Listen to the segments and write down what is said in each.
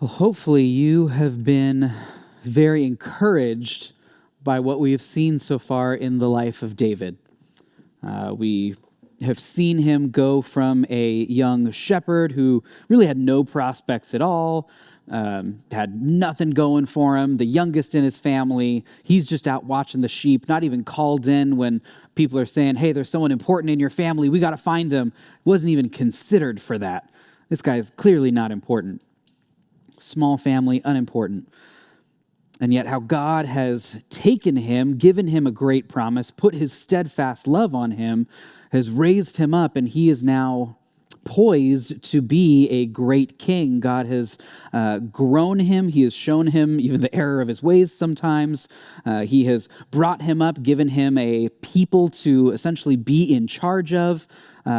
Well, hopefully you have been very encouraged by what we have seen so far in the life of David. We have seen him go from a young shepherd who really had no prospects at all, had nothing going for him, the youngest in his family. He's just out watching the sheep, not even called in when people are saying, hey, there's someone important in your family, we got to find him. Wasn't even considered for that. This guy is clearly not important. Small family, unimportant. And yet how God has taken him, given him a great promise, put his steadfast love on him, has raised him up, and he is now poised to be a great king. God has grown him. He has shown him even the error of his ways sometimes. He has brought him up, given him a people to essentially be in charge of.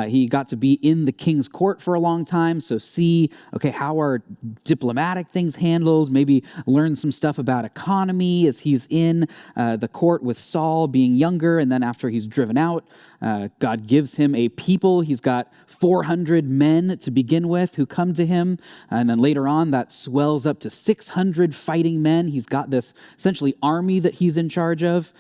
He got to be in the king's court for a long time, so see, okay, how are diplomatic things handled? Maybe learn some stuff about economy as he's in the court with Saul being younger, and then after he's driven out, God gives him a people. He's got 400 men to begin with who come to him, and then later on that swells up to 600 fighting men. He's got this essentially army that he's in charge of.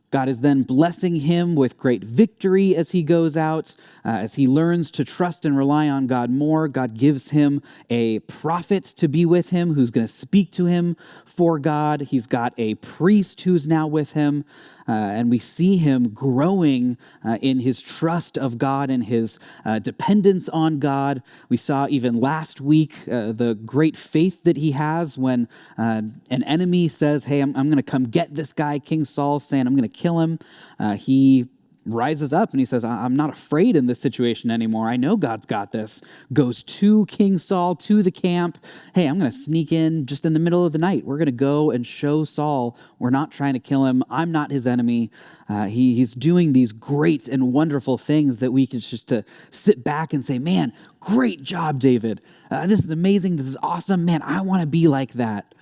God is then blessing him with great victory as he goes out. As he learns to trust and rely on God more, God gives him a prophet to be with him who's going to speak to him for God. He's got a priest who's now with him. And we see him growing in his trust of God and his dependence on God. We saw even last week the great faith that he has when an enemy says, hey, I'm going to come get this guy, King Saul, saying I'm going to kill him. He rises up and he says, I'm not afraid in this situation anymore. I know God's got this. Goes to King Saul, to the camp. Hey, I'm going to sneak in just in the middle of the night. We're going to go and show Saul we're not trying to kill him. I'm not his enemy. He's doing these great and wonderful things that we can just sit back and say, man, great job, David. This is amazing. This is awesome. Man, I want to be like that.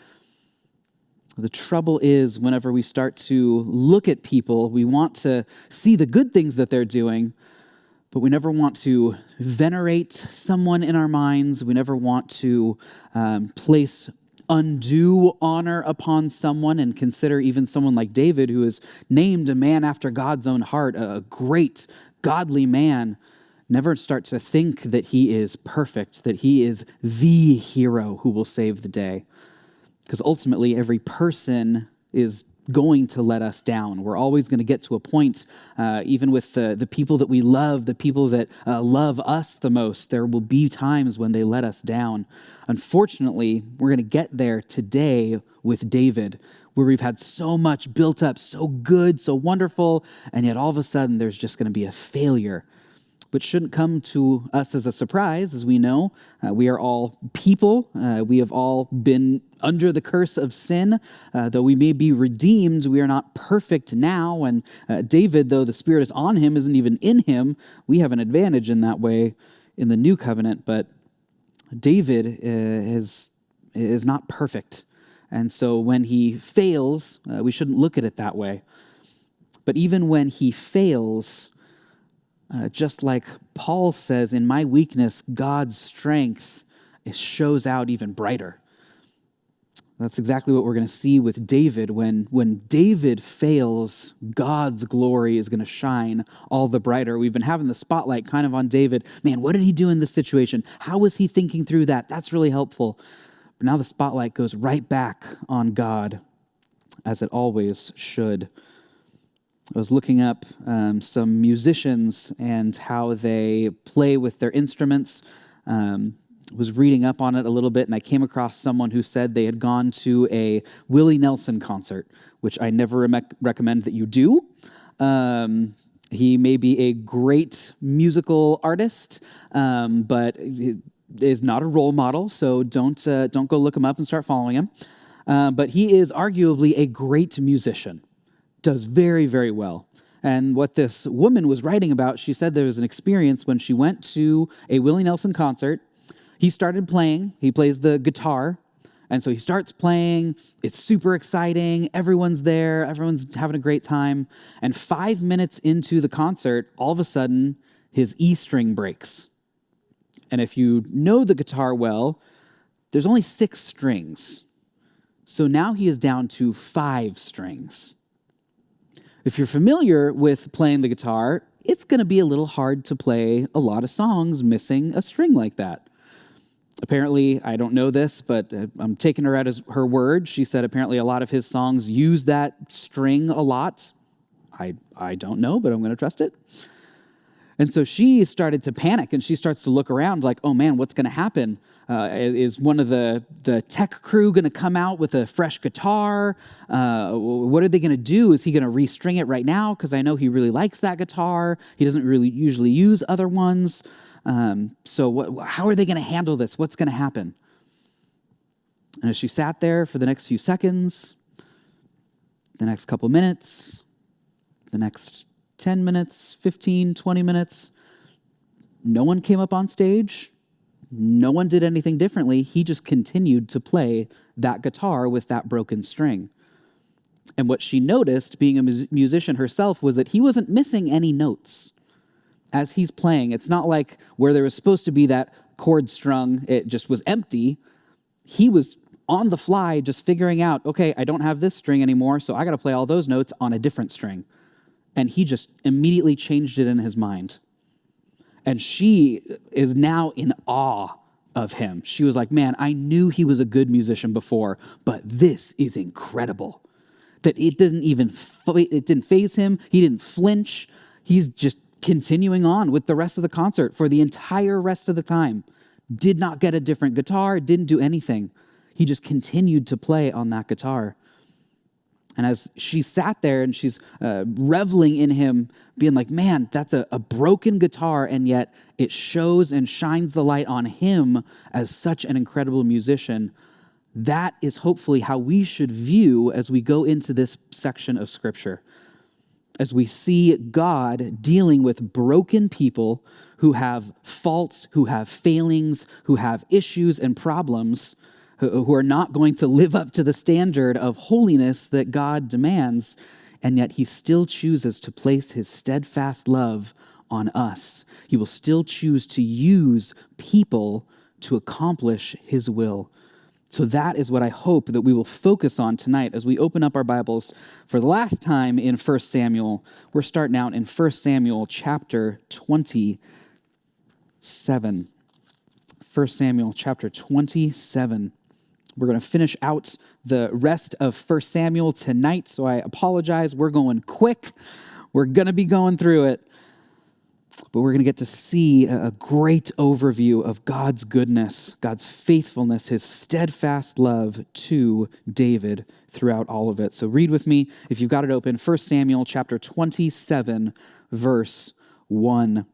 The trouble is whenever we start to look at people, we want to see the good things that they're doing, but we never want to venerate someone in our minds. We never want to place undue honor upon someone and consider even someone like David, who is named a man after God's own heart, a great, godly man. Never start to think that he is perfect, that he is the hero who will save the day. Because ultimately, every person is going to let us down. We're always going to get to a point, even with the people that we love, the people that love us the most, there will be times when they let us down. Unfortunately, we're going to get there today with David, where we've had so much built up, so good, so wonderful, and yet all of a sudden there's just going to be a failure. Which shouldn't come to us as a surprise, as we know. We are all people. We have all been under the curse of sin. Though we may be redeemed, we are not perfect now. And David, though the Spirit is on him, isn't even in him. We have an advantage in that way in the new covenant. But David is not perfect. And so when he fails, we shouldn't look at it that way. But even when he fails, just like Paul says, in my weakness, God's strength shows out even brighter. That's exactly what we're going to see with David. When David fails, God's glory is going to shine all the brighter. We've been having the spotlight kind of on David. Man, what did he do in this situation? How was he thinking through that? That's really helpful. But now the spotlight goes right back on God, as it always should. I was looking up some musicians and how they play with their instruments. Was reading up on it a little bit, and I came across someone who said they had gone to a Willie Nelson concert, which I never recommend that you do. He may be a great musical artist, but he is not a role model, so don't go look him up and start following him. But he is arguably a great musician. Does very, very well. And what this woman was writing about, she said there was an experience when she went to a Willie Nelson concert. He started playing. He plays the guitar. And so he starts playing. It's super exciting. Everyone's there. Everyone's having a great time. And 5 minutes into the concert, all of a sudden, his E string breaks. And if you know the guitar well, there's only 6 strings. So now he is down to 5 strings. If you're familiar with playing the guitar, it's going to be a little hard to play a lot of songs missing a string like that. Apparently, I don't know this, but I'm taking her at her word. She said apparently a lot of his songs use that string a lot. I don't know, but I'm going to trust it. And so she started to panic, and she starts to look around like, oh man, what's going to happen? Is one of the tech crew going to come out with a fresh guitar? What are they going to do? Is he going to restring it right now? Because I know he really likes that guitar. He doesn't really usually use other ones. So how are they going to handle this? What's going to happen? And as she sat there for the next few seconds, the next couple minutes, the next 10 minutes, 15, 20 minutes, no one came up on stage. No one did anything differently. He just continued to play that guitar with that broken string. And what she noticed, being a musician herself, was that he wasn't missing any notes as he's playing. It's not like where there was supposed to be that chord strung, it just was empty. He was on the fly just figuring out, okay, I don't have this string anymore, so I got to play all those notes on a different string. And he just immediately changed it in his mind. And she is now in awe of him. She was like, man, I knew he was a good musician before, but this is incredible. That it didn't faze him. He didn't flinch. He's just continuing on with the rest of the concert for the entire rest of the time. Did not get a different guitar, didn't do anything. He just continued to play on that guitar. And as she sat there and she's reveling in him, being like, man, that's a broken guitar, and yet it shows and shines the light on him as such an incredible musician. That is hopefully how we should view as we go into this section of Scripture. As we see God dealing with broken people who have faults, who have failings, who have issues and problems, who are not going to live up to the standard of holiness that God demands, and yet he still chooses to place his steadfast love on us. He will still choose to use people to accomplish his will. So that is what I hope that we will focus on tonight as we open up our Bibles for the last time in 1 Samuel. We're starting out in 1 Samuel chapter 27. 1 Samuel chapter 27. We're going to finish out the rest of 1 Samuel tonight, so I apologize. We're going quick. We're going to be going through it. But we're going to get to see a great overview of God's goodness, God's faithfulness, his steadfast love to David throughout all of it. So read with me, if you've got it open, 1 Samuel chapter 27, verse 1. It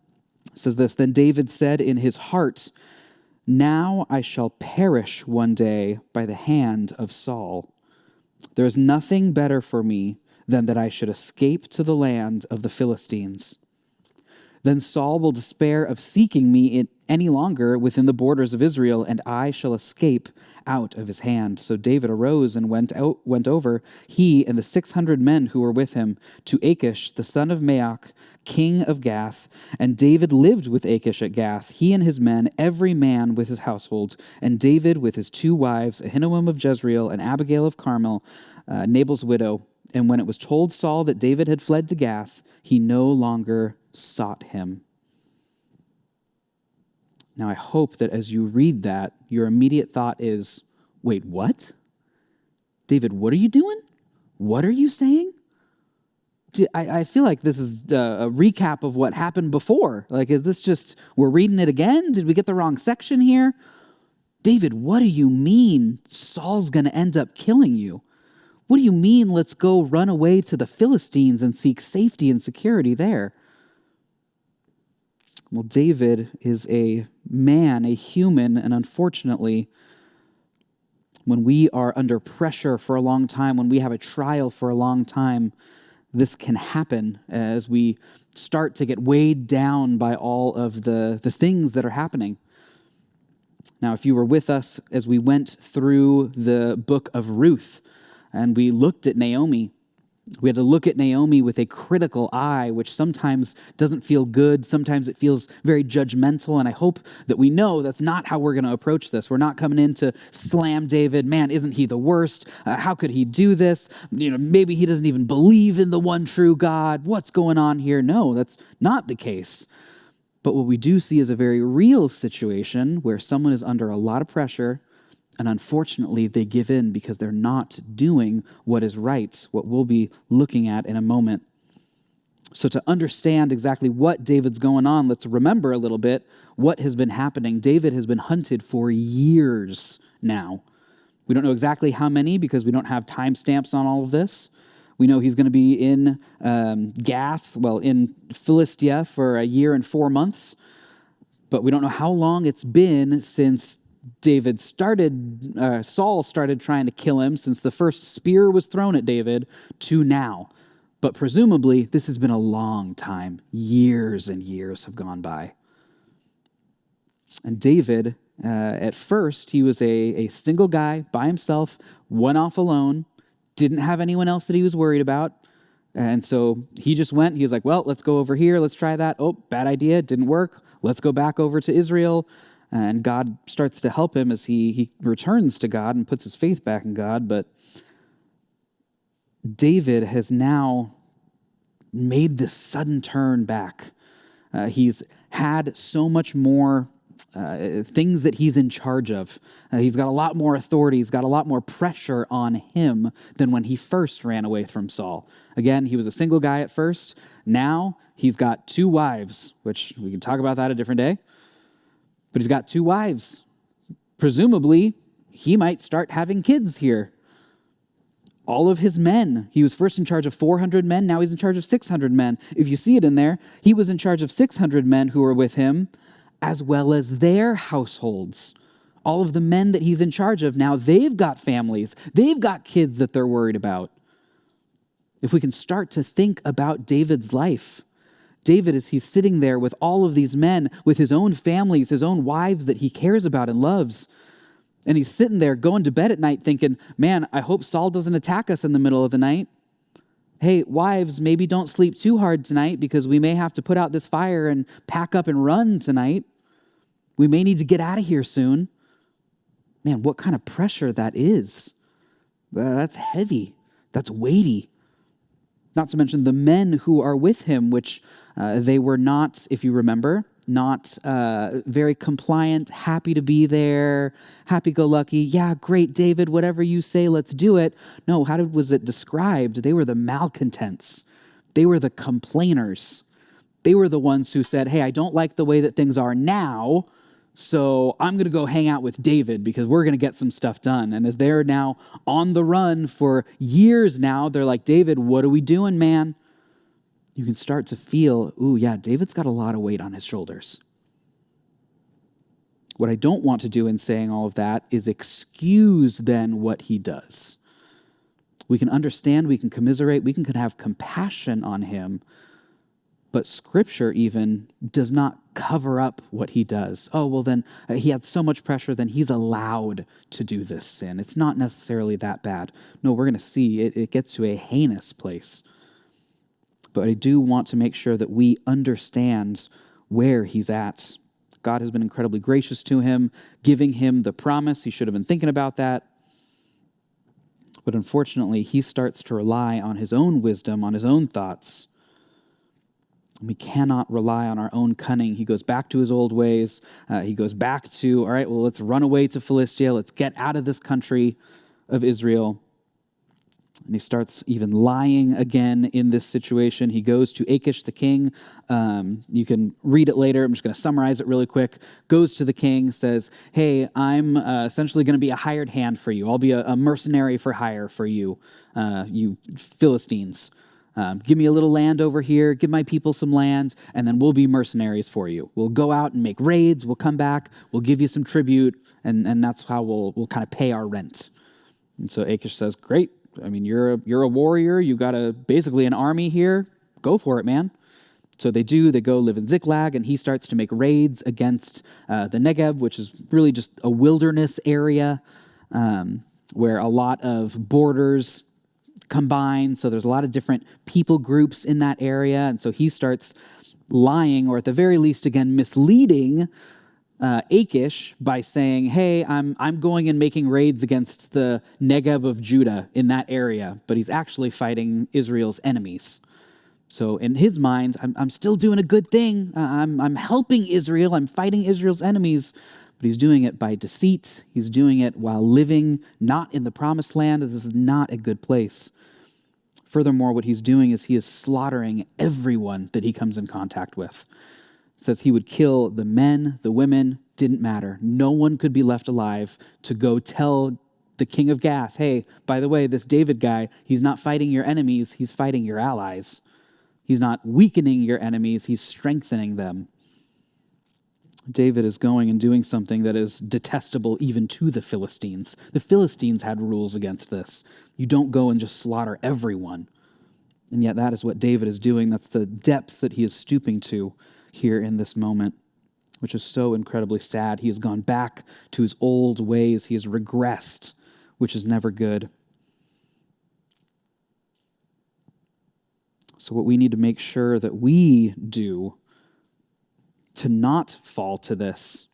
says this, "Then David said in his heart, 'Now I shall perish one day by the hand of Saul. There is nothing better for me than that I should escape to the land of the Philistines. Then Saul will despair of seeking me any longer within the borders of Israel, and I shall escape out of his hand.' So David arose and went over, he and the 600 men who were with him, to Achish, the son of Maoch, king of Gath. And David lived with Achish at Gath, he and his men, every man with his household, and David with his 2 wives, Ahinoam of Jezreel and Abigail of Carmel, Nabal's widow. And when it was told Saul that David had fled to Gath, he no longer sought him." Now, I hope that as you read that, your immediate thought is, wait, what? David, what are you doing? What are you saying? I feel like this is a recap of what happened before. Like, is this just, we're reading it again? Did we get the wrong section here? David, what do you mean Saul's going to end up killing you? What do you mean let's go run away to the Philistines and seek safety and security there? Well, David is a man, a human, and unfortunately, when we are under pressure for a long time, when we have a trial for a long time, this can happen as we start to get weighed down by all of the things that are happening. Now, if you were with us as we went through the book of Ruth, and we looked at Naomi, We had to look at Naomi with a critical eye, which sometimes doesn't feel good. Sometimes it feels very judgmental. And I hope that we know that's not how we're going to approach this. We're not coming in to slam David. Man, isn't he the worst? How could he do this? Maybe he doesn't even believe in the one true God. What's going on here? No, that's not the case. But what we do see is a very real situation where someone is under a lot of pressure, and unfortunately, they give in because they're not doing what is right, what we'll be looking at in a moment. So to understand exactly what David's going on, let's remember a little bit what has been happening. David has been hunted for years now. We don't know exactly how many because we don't have timestamps on all of this. We know he's going to be in in Philistia for a year and 4 months. But we don't know how long it's been since Saul started trying to kill him, since the first spear was thrown at David, to now. But presumably, this has been a long time. Years and years have gone by. And David, at first, he was a single guy by himself, went off alone, didn't have anyone else that he was worried about. And so he just went. He was like, well, let's go over here. Let's try that. Oh, bad idea. Didn't work. Let's go back over to Israel. And God starts to help him as he returns to God and puts his faith back in God. But David has now made this sudden turn back. He's had so much more things that he's in charge of. He's got a lot more authority. He's got a lot more pressure on him than when he first ran away from Saul. Again, he was a single guy at first. Now he's got 2 wives, which we can talk about that a different day. But he's got 2 wives. Presumably, he might start having kids here. All of his men. He was first in charge of 400 men. Now he's in charge of 600 men. If you see it in there, he was in charge of 600 men who were with him, as well as their households. All of the men that he's in charge of, now they've got families. They've got kids that they're worried about. If we can start to think about David's life, David, as he's sitting there with all of these men, with his own families, his own wives that he cares about and loves, and he's sitting there going to bed at night thinking, man, I hope Saul doesn't attack us in the middle of the night. Hey, wives, maybe don't sleep too hard tonight because we may have to put out this fire and pack up and run tonight. We may need to get out of here soon. Man, what kind of pressure that is. That's heavy. That's weighty. Not to mention the men who are with him, which they were not, if you remember, not very compliant, happy to be there, happy-go-lucky. Yeah, great, David, whatever you say, let's do it. No, was it described? They were the malcontents. They were the complainers. They were the ones who said, hey, I don't like the way that things are now, so I'm going to go hang out with David because we're going to get some stuff done. And as they're now on the run for years now, they're like, David, what are we doing, man? You can start to feel, ooh, yeah, David's got a lot of weight on his shoulders. What I don't want to do in saying all of that is excuse then what he does. We can understand, we can commiserate, we can have compassion on him, but Scripture even does not cover up what he does. Oh, well then, he had so much pressure, then he's allowed to do this sin. It's not necessarily that bad. No, we're going to see it gets to a heinous place. But I do want to make sure that we understand where he's at. God has been incredibly gracious to him, giving him the promise. He should have been thinking about that. But unfortunately, he starts to rely on his own wisdom, on his own thoughts. We cannot rely on our own cunning. He goes back to his old ways. He goes back to, all right, well, let's run away to Philistia. Let's get out of this country of Israel. And he starts even lying again in this situation. He goes to Achish the king. You can read it later. I'm just going to summarize it really quick. Goes to the king, says, hey, I'm essentially going to be a hired hand for you. I'll be a mercenary for hire for you, you Philistines. Give me a little land over here, give my people some land, and then we'll be mercenaries for you. We'll go out and make raids, we'll come back, we'll give you some tribute, and that's how we'll kind of pay our rent. And so Achish says, great, I mean, you're a warrior, you got basically an army here, go for it, man. So they go live in Ziklag, and he starts to make raids against the Negev, which is really just a wilderness area where a lot of borders combined. So there's a lot of different people groups in that area. And so he starts lying, or at the very least, again, misleading Achish by saying, hey, I'm going and making raids against the Negev of Judah in that area, but he's actually fighting Israel's enemies. So in his mind, I'm still doing a good thing. I'm helping Israel. I'm fighting Israel's enemies, but he's doing it by deceit. He's doing it while living not in the promised land. This is not a good place. Furthermore, what he's doing is he is slaughtering everyone that he comes in contact with. It says he would kill the men, the women, didn't matter. No one could be left alive to go tell the king of Gath, hey, by the way, this David guy, he's not fighting your enemies, he's fighting your allies. He's not weakening your enemies, he's strengthening them. David is going and doing something that is detestable even to the Philistines. The Philistines had rules against this. You don't go and just slaughter everyone. And yet that is what David is doing. That's the depths that he is stooping to here in this moment, which is so incredibly sad. He has gone back to his old ways. He has regressed, which is never good. So what we need to make sure that we do to not fall to this,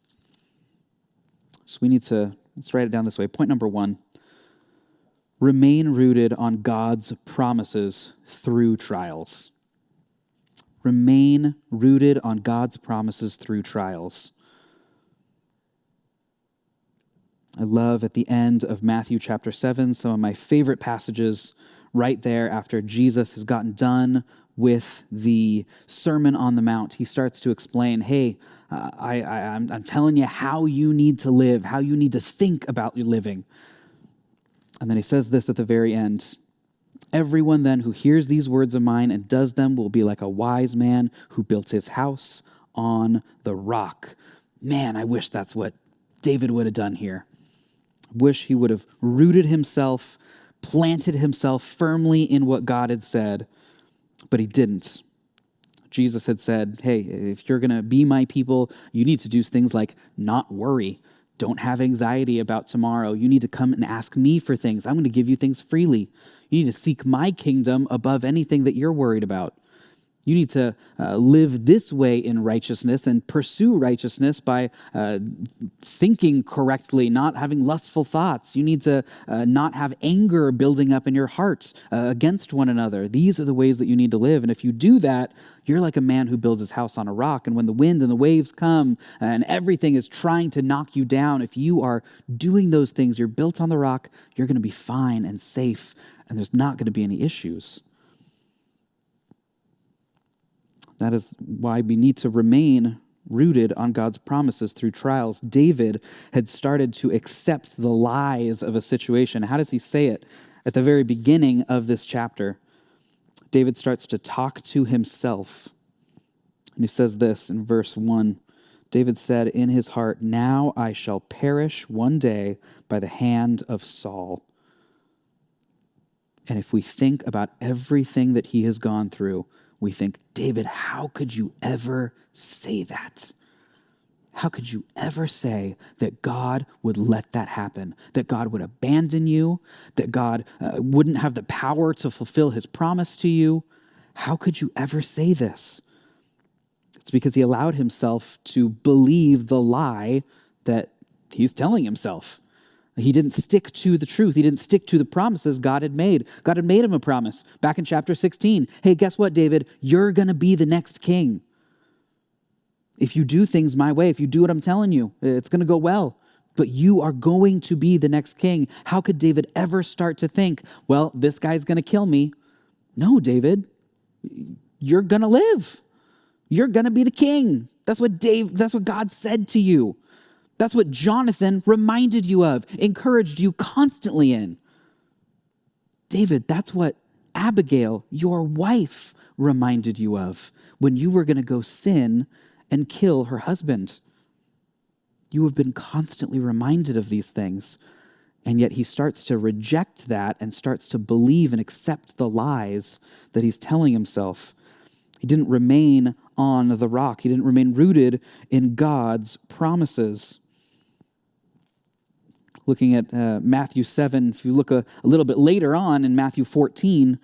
so we need to, let's write it down this way. Point number 1, remain rooted on God's promises through trials. Remain rooted on God's promises through trials. I love at the end of Matthew chapter 7, some of my favorite passages right there after Jesus has gotten done with the Sermon on the Mount. He starts to explain, hey, I'm telling you how you need to live, how you need to think about your living. And then he says this at the very end. Everyone then who hears these words of mine and does them will be like a wise man who built his house on the rock. Man, I wish that's what David would have done here. I wish he would have rooted himself, planted himself firmly in what God had said, but he didn't. Jesus had said, hey, if you're going to be my people, you need to do things like not worry. Don't have anxiety about tomorrow. You need to come and ask me for things. I'm going to give you things freely. You need to seek my kingdom above anything that you're worried about. You need to live this way in righteousness and pursue righteousness by thinking correctly, not having lustful thoughts. You need to not have anger building up in your hearts against one another. These are the ways that you need to live. And if you do that, you're like a man who builds his house on a rock. And when the wind and the waves come and everything is trying to knock you down, if you are doing those things, you're built on the rock, you're going to be fine and safe, and there's not going to be any issues. That is why we need to remain rooted on God's promises through trials. David had started to accept the lies of a situation. How does he say it? At the very beginning of this chapter, David starts to talk to himself. And he says this in verse 1. David said in his heart, "Now I shall perish one day by the hand of Saul." And if we think about everything that he has gone through, we think, David, how could you ever say that? How could you ever say that God would let that happen? That God would abandon you? That God wouldn't have the power to fulfill his promise to you? How could you ever say this? It's because he allowed himself to believe the lie that he's telling himself. He didn't stick to the truth. He didn't stick to the promises God had made. God had made him a promise back in chapter 16. Hey, guess what, David? You're going to be the next king. If you do things my way, if you do what I'm telling you, it's going to go well. But you are going to be the next king. How could David ever start to think, well, this guy's going to kill me? No, David, you're going to live. You're going to be the king. That's what God said to you. That's what Jonathan reminded you of, encouraged you constantly in. David, that's what Abigail, your wife, reminded you of when you were going to go sin and kill her husband. You have been constantly reminded of these things, and yet he starts to reject that and starts to believe and accept the lies that he's telling himself. He didn't remain on the rock. He didn't remain rooted in God's promises. Looking at Matthew 7, if you look a little bit later on in Matthew 14,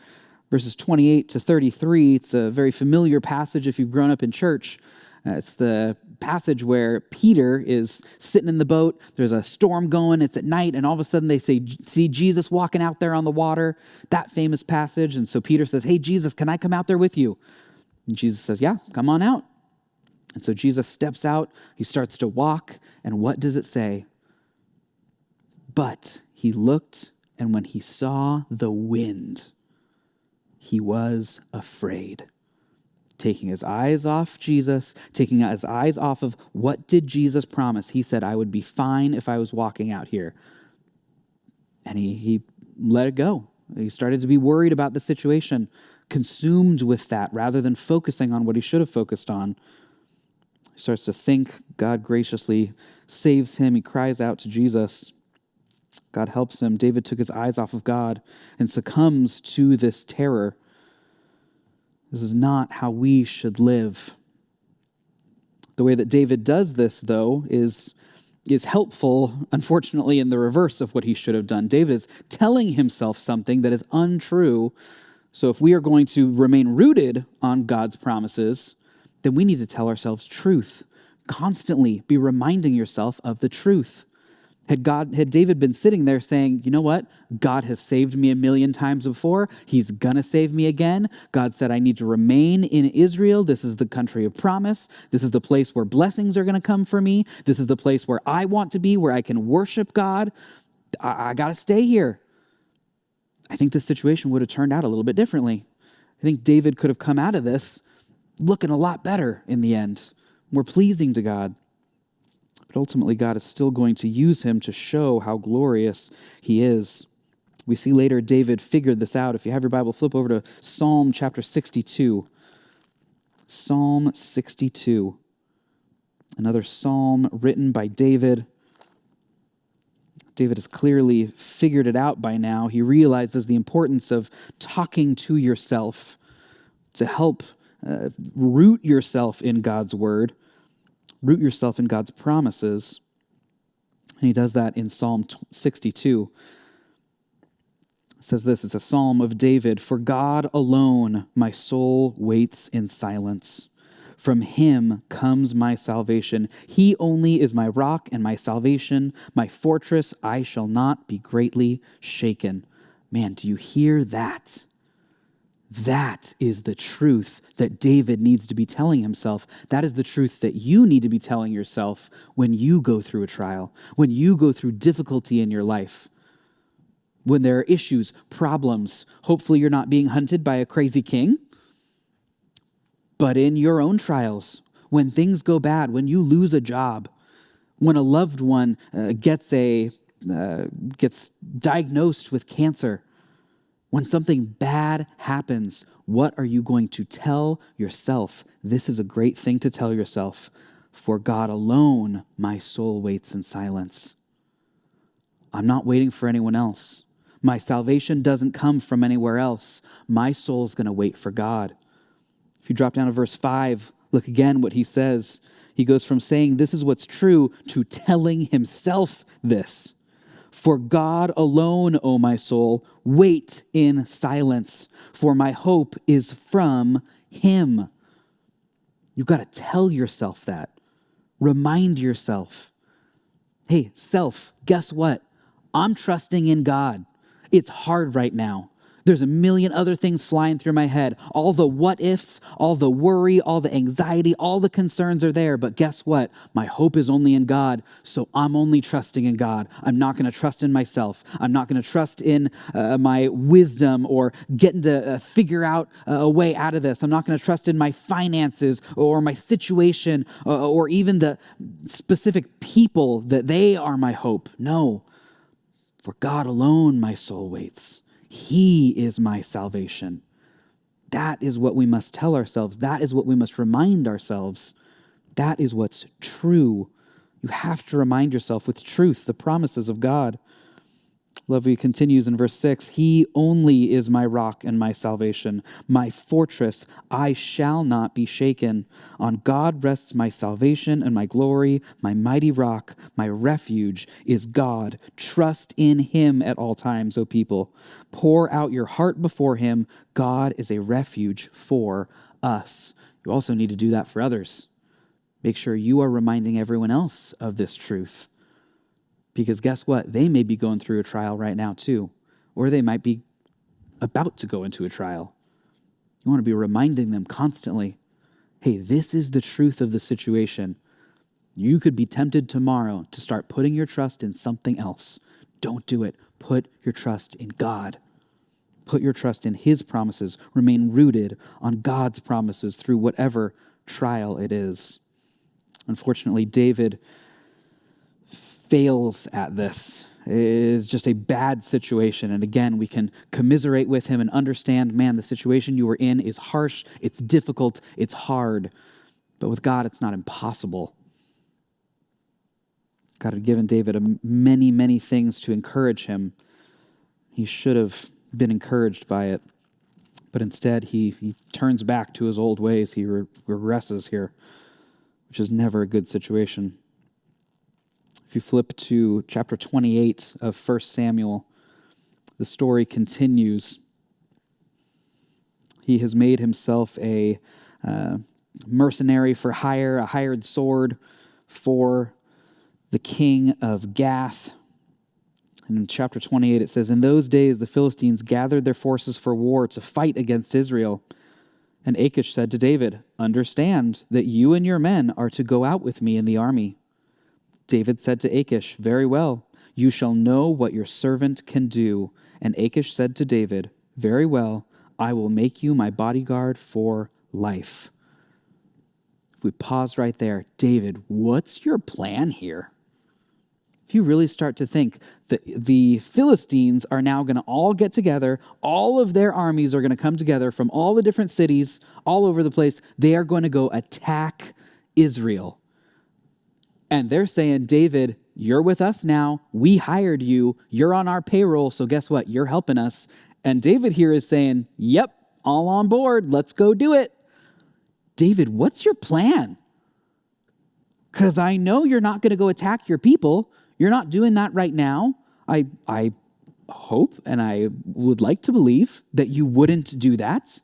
verses 28 to 33, it's a very familiar passage if you've grown up in church. It's the passage where Peter is sitting in the boat. There's a storm going. It's at night, and all of a sudden they see Jesus walking out there on the water, that famous passage. And so Peter says, "Hey, Jesus, can I come out there with you?" And Jesus says, "Yeah, come on out." And so Jesus steps out. He starts to walk, and what does it say? But he looked, and when he saw the wind, he was afraid. Taking his eyes off Jesus, taking his eyes off of what did Jesus promise? He said, "I would be fine if I was walking out here." And he let it go. He started to be worried about the situation, consumed with that rather than focusing on what he should have focused on. He starts to sink. God graciously saves him. He cries out to Jesus. God helps him. David took his eyes off of God and succumbs to this terror. This is not how we should live. The way that David does this, though, is helpful, unfortunately, in the reverse of what he should have done. David is telling himself something that is untrue. So if we are going to remain rooted on God's promises, then we need to tell ourselves truth. Constantly be reminding yourself of the truth. Had David been sitting there saying, "You know what? God has saved me 1,000,000 times before. He's going to save me again. God said I need to remain in Israel. This is the country of promise. This is the place where blessings are going to come for me. This is the place where I want to be, where I can worship God. I got to stay here." I think this situation would have turned out a little bit differently. I think David could have come out of this looking a lot better in the end, more pleasing to God. But ultimately, God is still going to use him to show how glorious he is. We see later David figured this out. If you have your Bible, flip over to Psalm chapter 62. Psalm 62. Another psalm written by David. David has clearly figured it out by now. He realizes the importance of talking to yourself to help root yourself in God's word. Root yourself in God's promises. And he does that in Psalm 62. It says this, it's a psalm of David. "For God alone my soul waits in silence. From him comes my salvation. He only is my rock and my salvation, my fortress. I shall not be greatly shaken." Man, do you hear that? That is the truth that David needs to be telling himself. That is the truth that you need to be telling yourself when you go through a trial, when you go through difficulty in your life, when there are issues, problems. Hopefully you're not being hunted by a crazy king, but in your own trials, when things go bad, when you lose a job, when a loved one gets diagnosed with cancer, when something bad happens, what are you going to tell yourself? This is a great thing to tell yourself. "For God alone, my soul waits in silence." I'm not waiting for anyone else. My salvation doesn't come from anywhere else. My soul's going to wait for God. If you drop down to verse 5, look again what he says. He goes from saying this is what's true to telling himself this. "For God alone, O my soul, wait in silence, for my hope is from him." You've got to tell yourself that. Remind yourself. Hey, self, guess what? I'm trusting in God. It's hard right now. There's 1,000,000 other things flying through my head. All the what ifs, all the worry, all the anxiety, all the concerns are there. But guess what? My hope is only in God. So I'm only trusting in God. I'm not going to trust in myself. I'm not going to trust in my wisdom or getting to figure out a way out of this. I'm not going to trust in my finances or my situation or even the specific people that they are my hope. No. For God alone, my soul waits. He is my salvation. That is what we must tell ourselves. That is what we must remind ourselves. That is what's true. You have to remind yourself with truth, the promises of God. Love, he continues in verse 6, he only is my rock and my salvation, my fortress. I shall not be shaken. On God rests my salvation and my glory, my mighty rock, my refuge is God. Trust in him at all times, O people. Pour out your heart before him. God is a refuge for us. You also need to do that for others. Make sure you are reminding everyone else of this truth. Because guess what? They may be going through a trial right now too, or they might be about to go into a trial. You want to be reminding them constantly, hey, this is the truth of the situation. You could be tempted tomorrow to start putting your trust in something else. Don't do it. Put your trust in God. Put your trust in his promises. Remain rooted on God's promises through whatever trial it is. Unfortunately, David fails at this. It is just a bad situation. And again, we can commiserate with him and understand, man, the situation you were in is harsh, it's difficult, it's hard. But with God, it's not impossible. God had given David many, many things to encourage him. He should have been encouraged by it. But instead, he turns back to his old ways. He regresses here, which is never a good situation. If you flip to chapter 28 of 1 Samuel, the story continues. He has made himself a mercenary for hire, a hired sword for the king of Gath. And in chapter 28, it says, in those days the Philistines gathered their forces for war to fight against Israel. And Achish said to David, understand that you and your men are to go out with me in the army. David said to Achish, very well, you shall know what your servant can do. And Achish said to David, very well, I will make you my bodyguard for life. If we pause right there, David, what's your plan here? If you really start to think that the Philistines are now going to all get together, all of their armies are going to come together from all the different cities all over the place, they are going to go attack Israel. And they're saying, David, you're with us now. We hired you. You're on our payroll. So guess what? You're helping us. And David here is saying, yep, all on board. Let's go do it. David, what's your plan? Because I know you're not going to go attack your people. You're not doing that right now. I hope and I would like to believe that you wouldn't do that.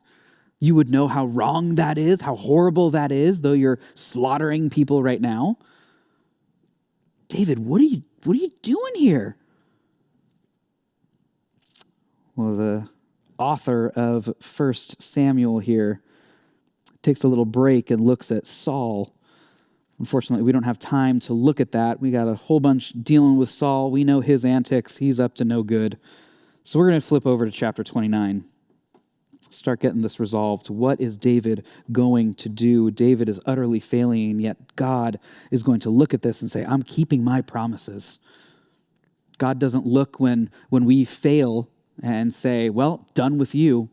You would know how wrong that is, how horrible that is, though you're slaughtering people right now. David, what are you doing here? Well, the author of 1 Samuel here takes a little break and looks at Saul. Unfortunately, we don't have time to look at that. We got a whole bunch dealing with Saul. We know his antics. He's up to no good. So we're going to flip over to chapter 29. Start getting this resolved. What is David going to do? David is utterly failing, and yet God is going to look at this and say, I'm keeping my promises. God doesn't look when we fail and say, well, done with you.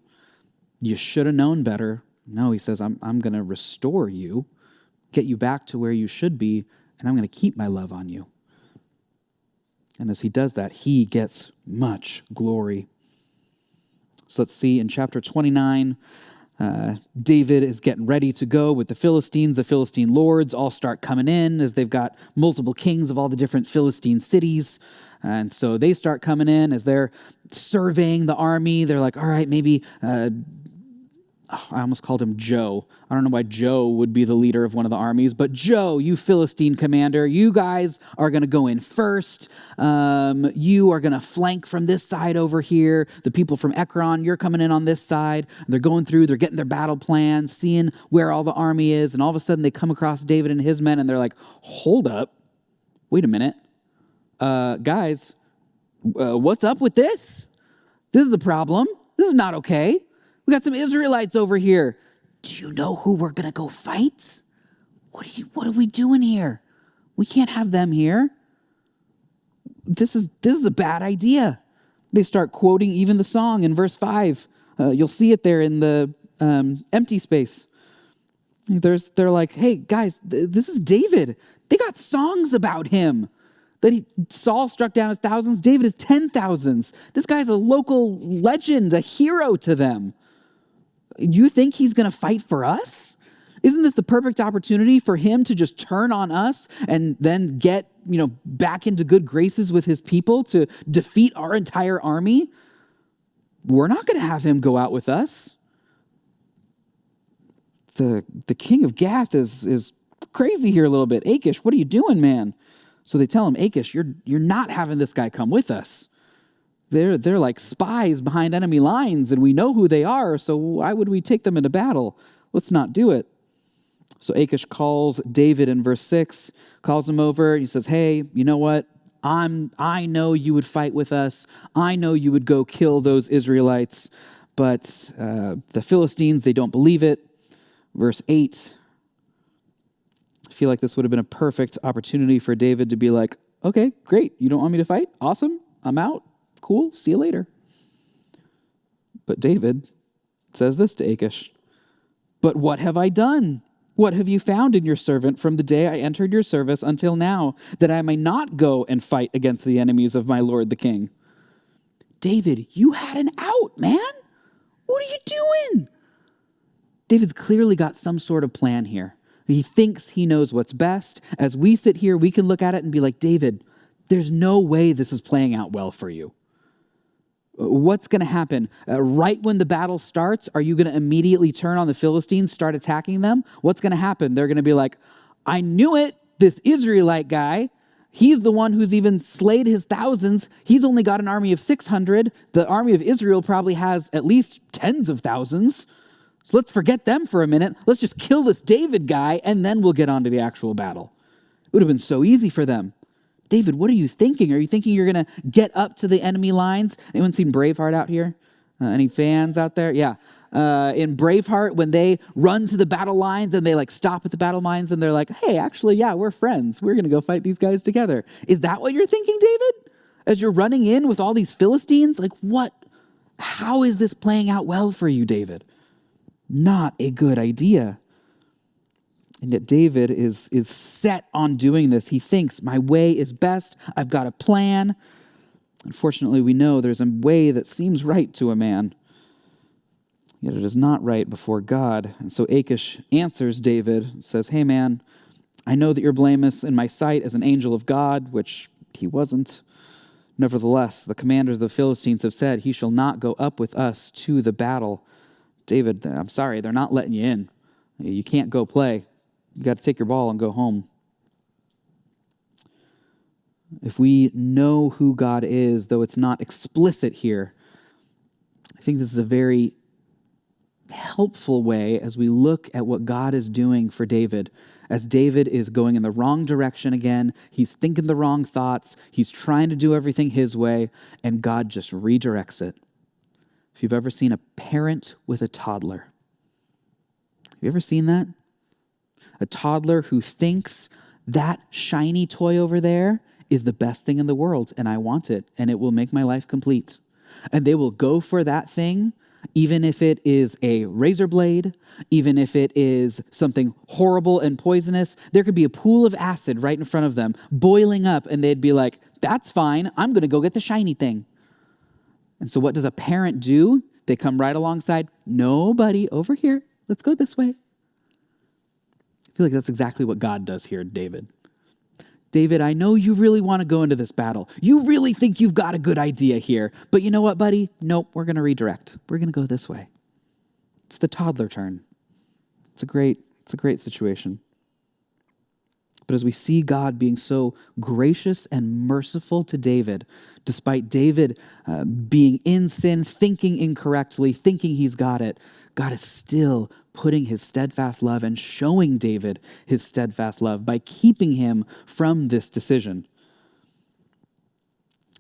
You should have known better. No, he says, I'm going to restore you, get you back to where you should be, and I'm going to keep my love on you. And as he does that, he gets much glory. So let's see, in chapter 29, David is getting ready to go with the Philistines. The Philistine lords all start coming in as they've got multiple kings of all the different Philistine cities. And so they start coming in as they're surveying the army. They're like, all right, maybe... I almost called him Joe. I don't know why Joe would be the leader of one of the armies, but Joe, you Philistine commander, you guys are going to go in first. You are going to flank from this side over here. The people from Ekron, you're coming in on this side. They're going through, they're getting their battle plans, seeing where all the army is, and all of a sudden they come across David and his men, and they're like, hold up, wait a minute. Guys, what's up with this? This is a problem. This is not okay. We got some Israelites over here. Do you know who we're going to go fight? What are we doing here? We can't have them here. This is a bad idea. They start quoting even the song in verse 5. You'll see it there in the empty space. They're like, hey, guys, this is David. They got songs about him. Saul struck down his thousands, David is 10,000s. This guy's a local legend, a hero to them. You think he's going to fight for us? Isn't this the perfect opportunity for him to just turn on us and then get, back into good graces with his people to defeat our entire army? We're not going to have him go out with us. The king of Gath is crazy here a little bit. Achish, what are you doing, man? So they tell him, Achish, you're not having this guy come with us. They're like spies behind enemy lines, and we know who they are, so why would we take them into battle? Let's not do it. So Achish calls David in verse 6, calls him over, and he says, hey, you know what? I know you would fight with us. I know you would go kill those Israelites, but the Philistines, they don't believe it. Verse 8, I feel like this would have been a perfect opportunity for David to be like, okay, great. You don't want me to fight? Awesome. I'm out. Cool. See you later. But David says this to Achish, but what have I done? What have you found in your servant from the day I entered your service until now, that I may not go and fight against the enemies of my lord the king? David, you had an out, man. What are you doing? David's clearly got some sort of plan here. He thinks he knows what's best. As we sit here, we can look at it and be like, David, there's no way this is playing out well for you. What's going to happen? Right when the battle starts, are you going to immediately turn on the Philistines, start attacking them? What's going to happen? They're going to be like, I knew it, this Israelite guy, he's the one who's even slayed his thousands. He's only got an army of 600. The army of Israel probably has at least tens of thousands. So let's forget them for a minute. Let's just kill this David guy, and then we'll get on to the actual battle. It would have been so easy for them. David, what are you thinking? Are you thinking you're going to get up to the enemy lines? Anyone seen Braveheart out here? Any fans out there? Yeah. In Braveheart, when they run to the battle lines and they stop at the battle lines and they're like, hey, actually, yeah, we're friends. We're going to go fight these guys together. Is that what you're thinking, David? As you're running in with all these Philistines? What? How is this playing out well for you, David? Not a good idea. And yet David is set on doing this. He thinks, my way is best. I've got a plan. Unfortunately, we know there's a way that seems right to a man, yet it is not right before God. And so Achish answers David and says, hey man, I know that you're blameless in my sight as an angel of God, which he wasn't. Nevertheless, the commanders of the Philistines have said, he shall not go up with us to the battle. David, I'm sorry, they're not letting you in. You can't go play. You got to take your ball and go home. If we know who God is, though it's not explicit here, I think this is a very helpful way as we look at what God is doing for David. As David is going in the wrong direction again, he's thinking the wrong thoughts, he's trying to do everything his way, and God just redirects it. If you've ever seen a parent with a toddler, have you ever seen that? A toddler who thinks that shiny toy over there is the best thing in the world, and I want it, and it will make my life complete. And they will go for that thing, even if it is a razor blade, even if it is something horrible and poisonous. There could be a pool of acid right in front of them, boiling up, and they'd be like, that's fine, I'm going to go get the shiny thing. And so what does a parent do? They come right alongside, no, buddy, over here, let's go this way. I feel like that's exactly what God does here, David. David, I know you really want to go into this battle. You really think you've got a good idea here. But you know what, buddy? Nope, we're going to redirect. We're going to go this way. It's the toddler turn. It's a great situation. But as we see God being so gracious and merciful to David, despite David being in sin, thinking incorrectly, thinking he's got it, God is still putting his steadfast love and showing David his steadfast love by keeping him from this decision.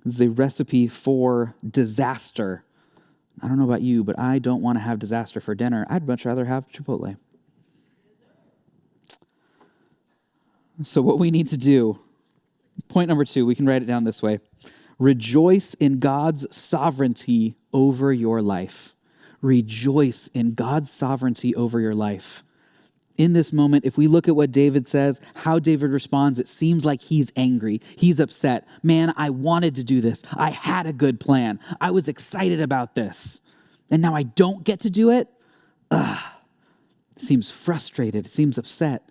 This is a recipe for disaster. I don't know about you, but I don't want to have disaster for dinner. I'd much rather have Chipotle. So what we need to do, point number 2, we can write it down this way. Rejoice in God's sovereignty over your life. Rejoice in God's sovereignty over your life. In this moment, if we look at what David says, how David responds, it seems like he's angry. He's upset. Man, I wanted to do this. I had a good plan. I was excited about this. And now I don't get to do it? Seems frustrated. Seems upset.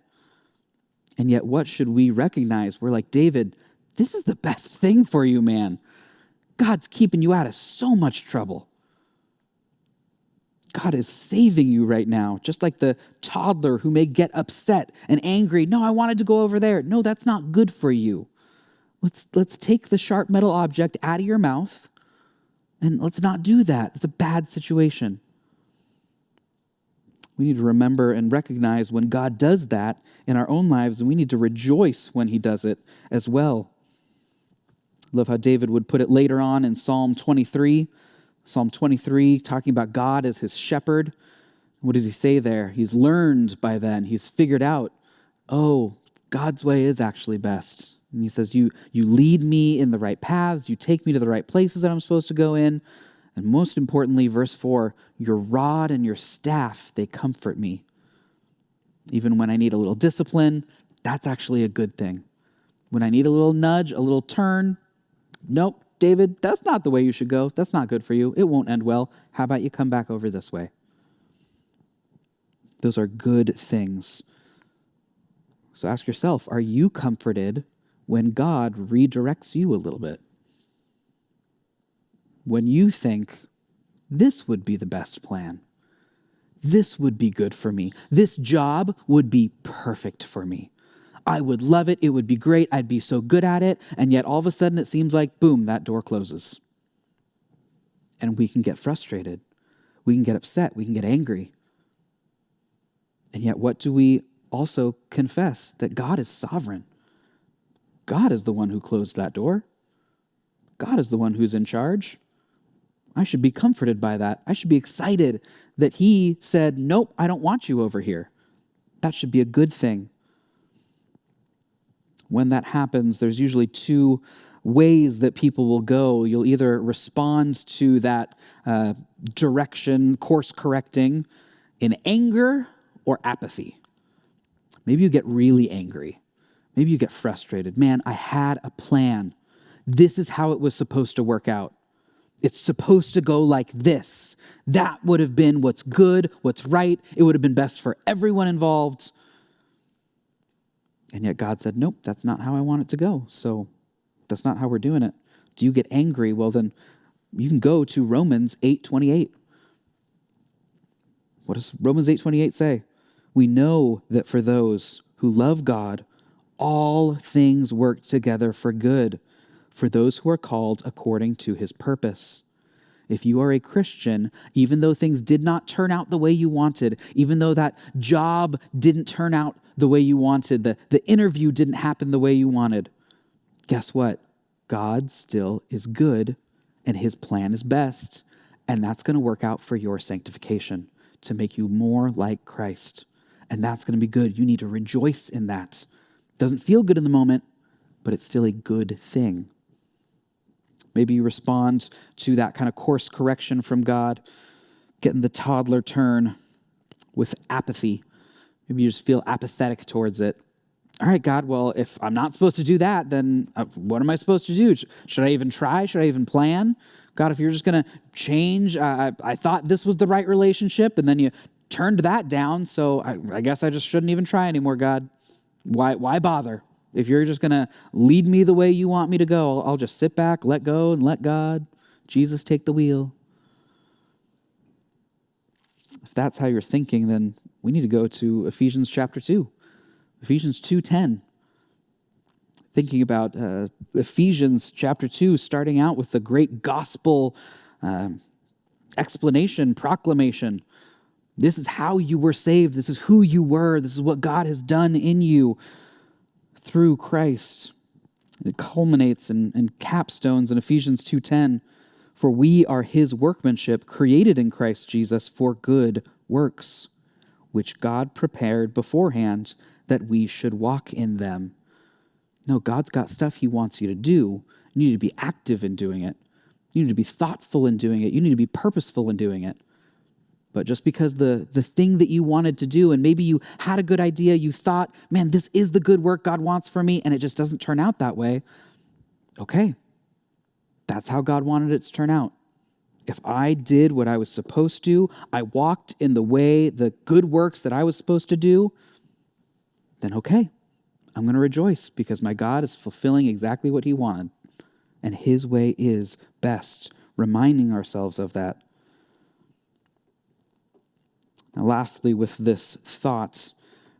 And yet, what should we recognize? We're like, David, this is the best thing for you, man. God's keeping you out of so much trouble. God is saving you right now, just like the toddler who may get upset and angry. No, I wanted to go over there. No, that's not good for you. Let's take the sharp metal object out of your mouth, and let's not do that. It's a bad situation. We need to remember and recognize when God does that in our own lives, and we need to rejoice when he does it as well. I love how David would put it later on in Psalm 23. Psalm 23, talking about God as his shepherd. What does he say there? He's learned by then. He's figured out, oh, God's way is actually best. And he says, you lead me in the right paths. You take me to the right places that I'm supposed to go in. And most importantly, verse 4, your rod and your staff, they comfort me. Even when I need a little discipline, that's actually a good thing. When I need a little nudge, a little turn, nope, David, that's not the way you should go. That's not good for you. It won't end well. How about you come back over this way? Those are good things. So ask yourself, are you comforted when God redirects you a little bit? When you think, this would be the best plan. This would be good for me. This job would be perfect for me. I would love it. It would be great. I'd be so good at it. And yet all of a sudden it seems like, boom, that door closes. And we can get frustrated. We can get upset. We can get angry. And yet what do we also confess? That God is sovereign. God is the one who closed that door. God is the one who's in charge. I should be comforted by that. I should be excited that he said, nope, I don't want you over here. That should be a good thing. When that happens, there's usually two ways that people will go. You'll either respond to that direction, course correcting, in anger or apathy. Maybe you get really angry. Maybe you get frustrated. Man, I had a plan. This is how it was supposed to work out. It's supposed to go like this. That would have been what's good, what's right. It would have been best for everyone involved. And yet God said, nope, that's not how I want it to go. So that's not how we're doing it. Do you get angry? Well, then you can go to Romans 8:28. What does Romans 8:28 say? We know that for those who love God, all things work together for good, for those who are called according to his purpose. If you are a Christian, even though things did not turn out the way you wanted, even though that job didn't turn out the way you wanted, the interview didn't happen the way you wanted, guess what? God still is good, and his plan is best, and that's going to work out for your sanctification, to make you more like Christ. And that's going to be good. You need to rejoice in that. Doesn't feel good in the moment, but it's still a good thing. Maybe you respond to that kind of course correction from God, getting the toddler turn with apathy. Maybe you just feel apathetic towards it. All right, God, well, if I'm not supposed to do that, then what am I supposed to do? Should I even try? Should I even plan? God, if you're just going to change, I thought this was the right relationship, and then you turned that down, so I guess I just shouldn't even try anymore, God. Why bother? If you're just going to lead me the way you want me to go, I'll just sit back, let go, and let God, Jesus, take the wheel. If that's how you're thinking, then we need to go to Ephesians chapter 2. Ephesians 2:10. Thinking about Ephesians chapter 2, starting out with the great gospel explanation, proclamation. This is how you were saved. This is who you were. This is what God has done in you through Christ. It culminates and capstones in Ephesians 2:10. For we are his workmanship, created in Christ Jesus for good works, which God prepared beforehand that we should walk in them. No, God's got stuff he wants you to do. You need to be active in doing it. You need to be thoughtful in doing it. You need to be purposeful in doing it. But just because the thing that you wanted to do, and maybe you had a good idea, you thought, man, this is the good work God wants for me, and it just doesn't turn out that way. Okay, that's how God wanted it to turn out. If I did what I was supposed to, I walked in the way, the good works that I was supposed to do, then okay, I'm going to rejoice because my God is fulfilling exactly what he wanted. And his way is best, reminding ourselves of that. Now, lastly, with this thought,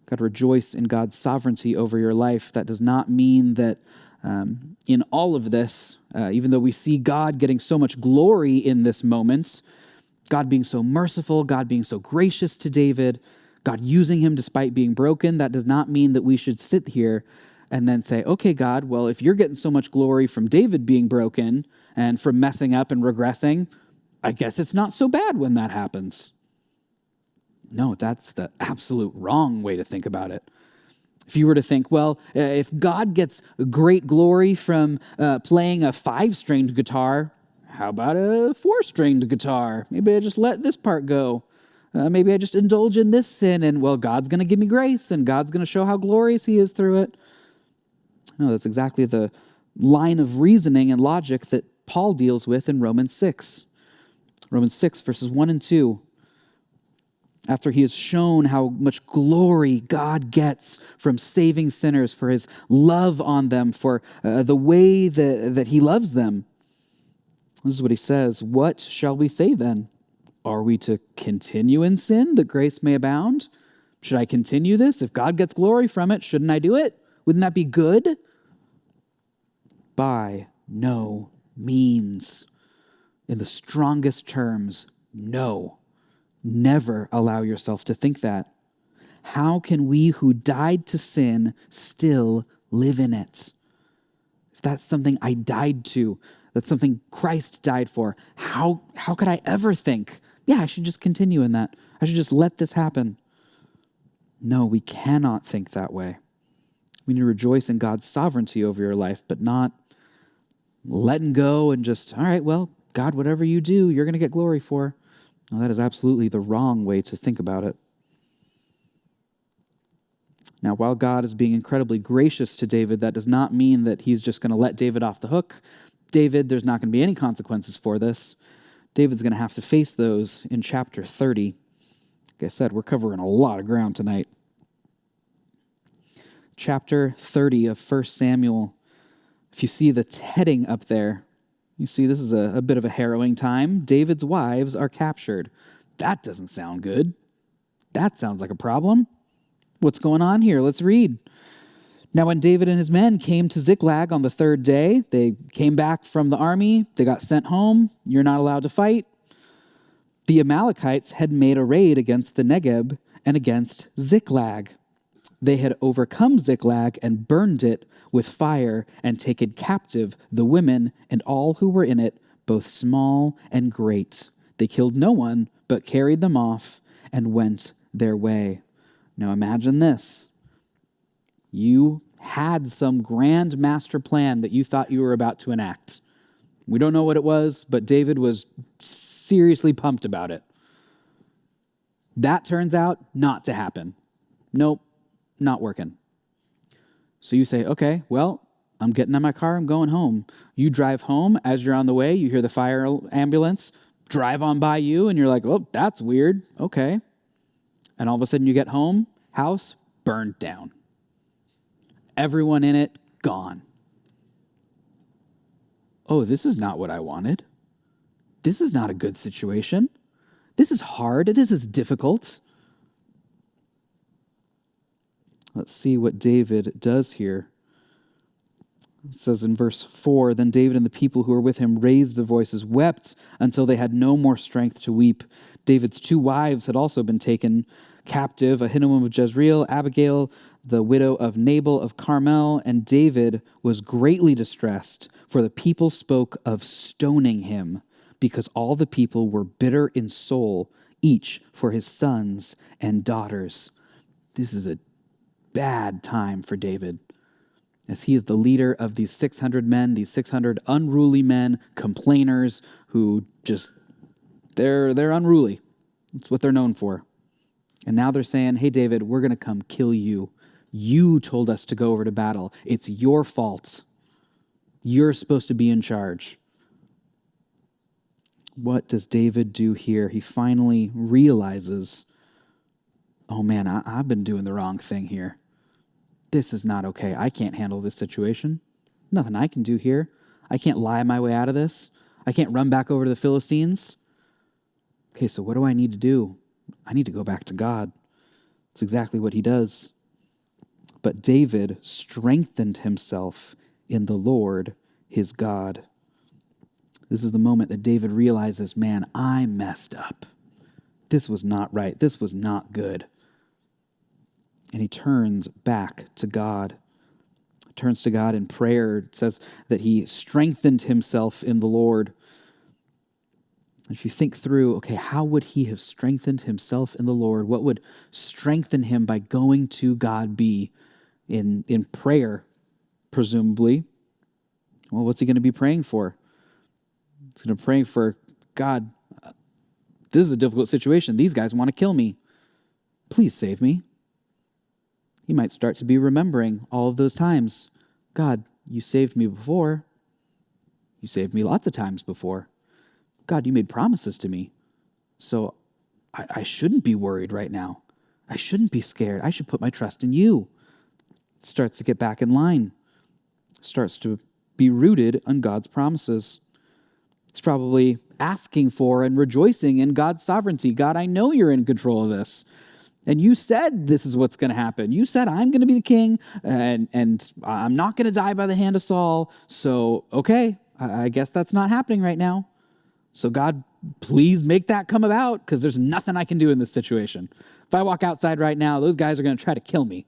God, rejoice in God's sovereignty over your life. That does not mean that in all of this, even though we see God getting so much glory in this moment, God being so merciful, God being so gracious to David, God using him despite being broken, that does not mean that we should sit here and then say, okay, God, well, if you're getting so much glory from David being broken and from messing up and regressing, I guess it's not so bad when that happens. No, that's the absolute wrong way to think about it. If you were to think, well, if God gets great glory from playing a 5-stringed guitar, how about a 4-stringed guitar? Maybe I just let this part go. Maybe I just indulge in this sin, and well, God's going to give me grace, and God's going to show how glorious he is through it. No, that's exactly the line of reasoning and logic that Paul deals with in Romans 6. Romans 6, verses 1 and 2. After he has shown how much glory God gets from saving sinners, for his love on them, for the way that he loves them. This is what he says. What shall we say then? Are we to continue in sin that grace may abound? Should I continue this? If God gets glory from it, shouldn't I do it? Wouldn't that be good? By no means. In the strongest terms, no. Never allow yourself to think that. How can we who died to sin still live in it? If that's something I died to, that's something Christ died for, how could I ever think, yeah, I should just continue in that. I should just let this happen. No, we cannot think that way. We need to rejoice in God's sovereignty over your life, but not letting go and just, all right, well, God, whatever you do, you're going to get glory for. No, that is absolutely the wrong way to think about it. Now, while God is being incredibly gracious to David, that does not mean that he's just going to let David off the hook. David, there's not going to be any consequences for this. David's going to have to face those in chapter 30. Like I said, we're covering a lot of ground tonight. Chapter 30 of 1 Samuel. If you see the heading up there, you see this is a bit of a harrowing time. David's wives are captured. That doesn't sound good. That sounds like a problem. What's going on here? Let's read. Now, when David and his men came to Ziklag on the 3rd day, they came back from the army. They got sent home. You're not allowed to fight. The Amalekites had made a raid against the Negeb and against Ziklag. They had overcome Ziklag and burned it with fire and taken captive the women and all who were in it, both small and great. They killed no one, but carried them off and went their way. Now imagine this. You had some grand master plan that you thought you were about to enact. We don't know what it was, but David was seriously pumped about it. That turns out not to happen. Nope, not working. So you say, okay, well, I'm getting in my car, I'm going home. You drive home. As you're on the way, you hear the fire ambulance drive on by you, and you're like, oh, that's weird. Okay. And all of a sudden you get home, house burned down. Everyone in it gone. Oh, this is not what I wanted. This is not a good situation. This is hard. This is difficult. Let's see what David does here. It says in verse 4, then David and the people who were with him raised their voices, wept until they had no more strength to weep. David's 2 wives had also been taken captive, Ahinoam of Jezreel, Abigail, the widow of Nabal of Carmel, and David was greatly distressed, for the people spoke of stoning him, because all the people were bitter in soul, each for his sons and daughters. This is a bad time for David, as he is the leader of these 600 men, these 600 unruly men, complainers who just, they're unruly. That's what they're known for. And now they're saying, hey, David, we're going to come kill you. You told us to go over to battle. It's your fault. You're supposed to be in charge. What does David do here? He finally realizes, oh man, I've been doing the wrong thing here. This is not okay. I can't handle this situation. Nothing I can do here. I can't lie my way out of this. I can't run back over to the Philistines. Okay, so what do I need to do? I need to go back to God. It's exactly what he does. But David strengthened himself in the Lord, his God. This is the moment that David realizes, man, I messed up. This was not right. This was not good. And he turns back to God. Turns to God in prayer. It says that he strengthened himself in the Lord. If you think through, okay, how would he have strengthened himself in the Lord? What would strengthen him by going to God be in prayer, presumably? Well, what's he going to be praying for? He's going to pray for, God, this is a difficult situation. These guys want to kill me. Please save me. You might start to be remembering all of those times. God, you saved me before. You saved me lots of times before. God, you made promises to me. So I shouldn't be worried right now. I shouldn't be scared. I should put my trust in you. It starts to get back in line. Starts to be rooted on God's promises. It's probably asking for and rejoicing in God's sovereignty. God, I know you're in control of this. And you said this is what's going to happen. You said I'm going to be the king, and I'm not going to die by the hand of Saul. So, okay, I guess that's not happening right now. So God, please make that come about, because there's nothing I can do in this situation. If I walk outside right now, those guys are going to try to kill me.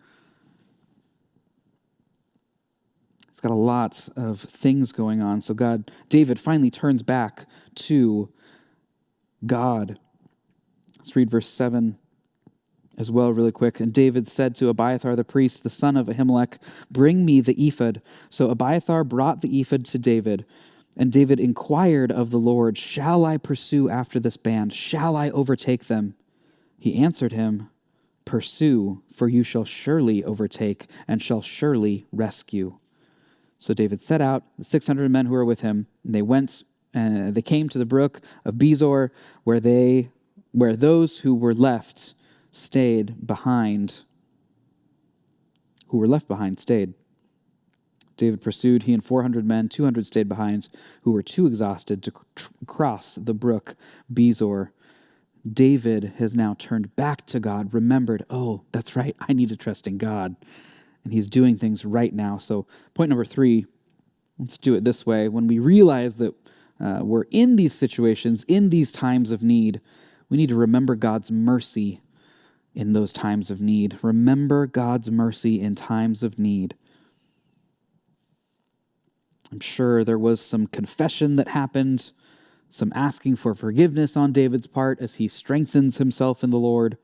It's got a lot of things going on. So David finally turns back to God. Let's read verse 7 as well really quick. And David said to Abiathar the priest, the son of Ahimelech, bring me the ephod. So Abiathar brought the ephod to David. And David inquired of the Lord, shall I pursue after this band? Shall I overtake them? He answered him, pursue, for you shall surely overtake and shall surely rescue. So David set out, the 600 men who were with him, and they went, and they came to the brook of Bezor, where those who were left behind stayed. David pursued, he and 400 men, 200 stayed behind, who were too exhausted to cross the brook Bezor. David has now turned back to God, remembered, oh, that's right, I need to trust in God. And he's doing things right now. So point number 3, let's do it this way. When we realize that we're in these situations, in these times of need, we need to remember God's mercy in those times of need. Remember God's mercy in times of need. I'm sure there was some confession that happened, some asking for forgiveness on David's part as he strengthens himself in the Lord.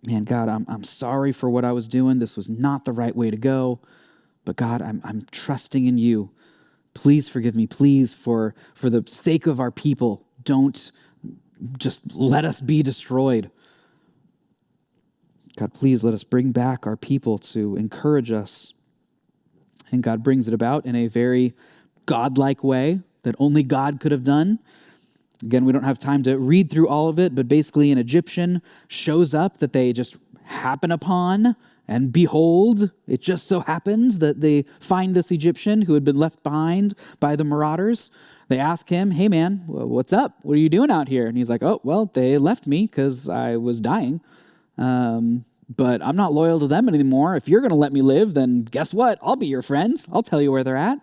Man, God, I'm sorry for what I was doing. This was not the right way to go. But God, I'm trusting in you. Please forgive me. Please, for the sake of our people, don't just let us be destroyed. God, please let us bring back our people to encourage us. And God brings it about in a very God-like way that only God could have done. Again, we don't have time to read through all of it, but basically an Egyptian shows up that they just happen upon, and behold, it just so happens that they find this Egyptian who had been left behind by the marauders. They ask him, hey man, what's up? What are you doing out here? And he's like, oh, well, they left me because I was dying. But I'm not loyal to them anymore. If you're going to let me live, then guess what? I'll be your friend. I'll tell you where they're at.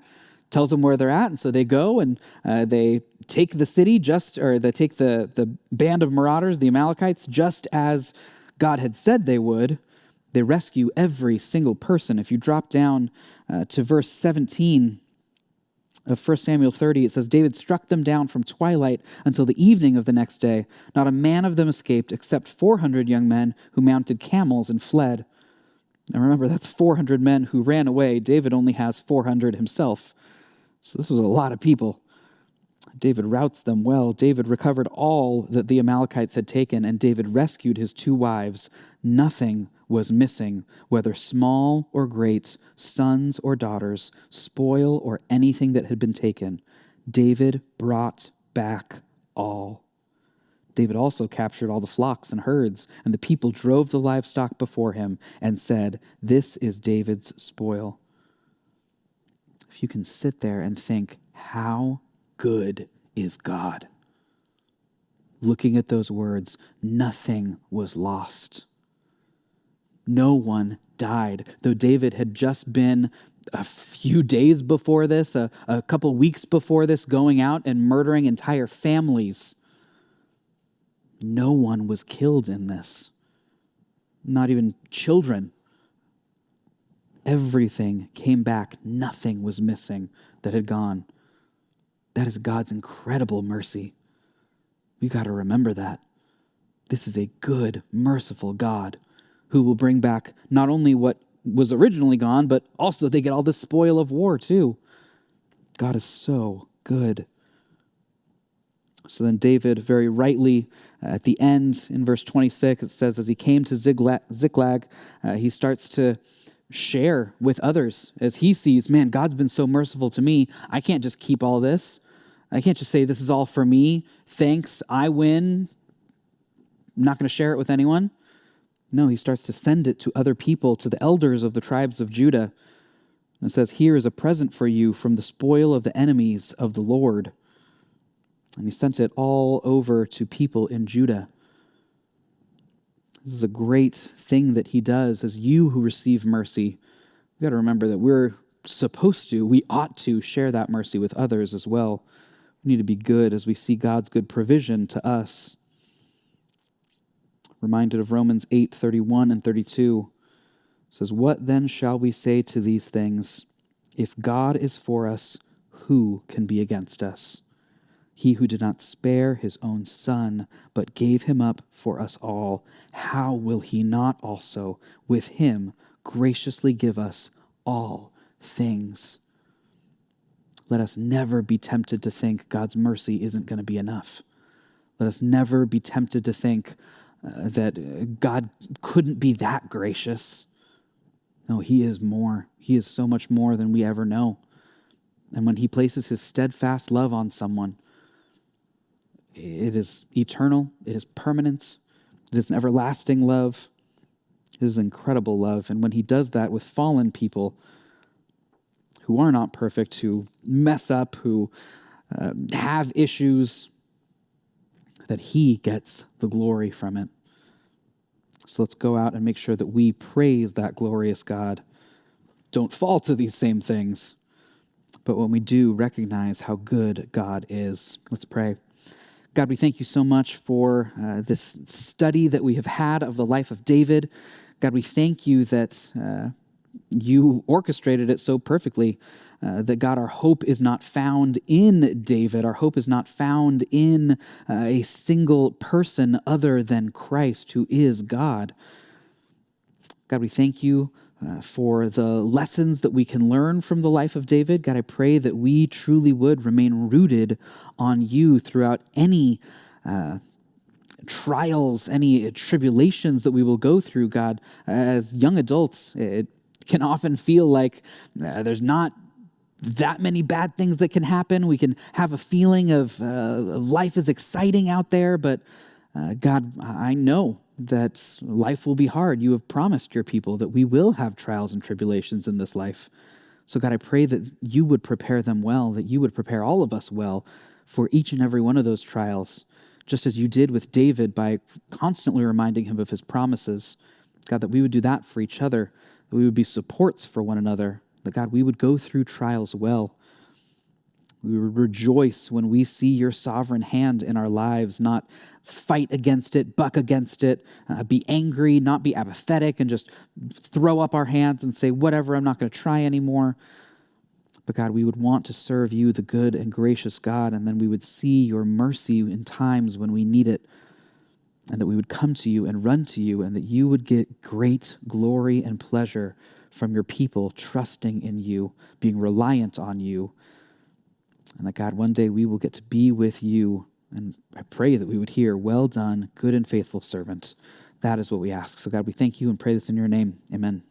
Tells them where they're at. And so they go and they take the city they take the band of marauders, the Amalekites, just as God had said they would. They rescue every single person. If you drop down to verse 17 of 1 Samuel 30, it says, David struck them down from twilight until the evening of the next day. Not a man of them escaped except 400 young men who mounted camels and fled. And remember, that's 400 men who ran away. David only has 400 himself. So this was a lot of people. David routs them well. David recovered all that the Amalekites had taken, and David rescued his 2 wives. Nothing was missing, whether small or great, sons or daughters, spoil or anything that had been taken. David brought back all. David also captured all the flocks and herds, and the people drove the livestock before him and said, "This is David's spoil." If you can sit there and think, how good is God? Looking at those words, nothing was lost. No one died. Though David had just been a few days before this, a couple weeks before this, going out and murdering entire families, no one was killed in this. Not even children. Everything came back. Nothing was missing that had gone. That is God's incredible mercy. We got to remember that. This is a good, merciful God who will bring back not only what was originally gone, but also they get all the spoil of war too. God is so good. So then David, very rightly, at the end, in verse 26, it says, as he came to Ziklag, he starts to share with others as he sees, man, God's been so merciful to me. I can't just keep all this. I can't just say this is all for me. Thanks, I win. I'm not going to share it with anyone. No, he starts to send it to other people, to the elders of the tribes of Judah. And it says, here is a present for you from the spoil of the enemies of the Lord. And he sent it all over to people in Judah. This is a great thing that he does as you who receive mercy. We've got to remember that we ought to share that mercy with others as well. We need to be good as we see God's good provision to us. Reminded of Romans 8:31 and 32. It says, what then shall we say to these things? If God is for us, who can be against us? He who did not spare his own son, but gave him up for us all, how will he not also with him graciously give us all things? Let us never be tempted to think God's mercy isn't going to be enough. Let us never be tempted to think that God couldn't be that gracious. No, he is more. He is so much more than we ever know. And when he places his steadfast love on someone, it is eternal, it is permanent, it is an everlasting love, it is incredible love. And when he does that with fallen people who are not perfect, who mess up, who have issues, that he gets the glory from it. So let's go out and make sure that we praise that glorious God. Don't fall to these same things, but when we do, recognize how good God is. Let's pray. God, we thank you so much for this study that we have had of the life of David. God, we thank you that you orchestrated it so perfectly, that God, our hope is not found in David. Our hope is not found in a single person other than Christ, who is God. God, we thank you for the lessons that we can learn from the life of David. God, I pray that we truly would remain rooted on you throughout any trials, any tribulations that we will go through, God. As young adults, it can often feel like there's not that many bad things that can happen. We can have a feeling of life is exciting out there, but God, I know that life will be hard. You have promised your people that we will have trials and tribulations in this life. So God, I pray that you would prepare them well, that you would prepare all of us well for each and every one of those trials, just as you did with David by constantly reminding him of his promises. God, that we would do that for each other, that we would be supports for one another, that God, we would go through trials well. We would rejoice when we see your sovereign hand in our lives, not fight against it, buck against it, be angry, not be apathetic and just throw up our hands and say, whatever, I'm not going to try anymore. But God, we would want to serve you, the good and gracious God, and then we would see your mercy in times when we need it, and that we would come to you and run to you, and that you would get great glory and pleasure from your people trusting in you, being reliant on you. and that, God, one day we will get to be with you. And I pray that we would hear, well done, good and faithful servant. That is what we ask. So, God, we thank you and pray this in your name. Amen.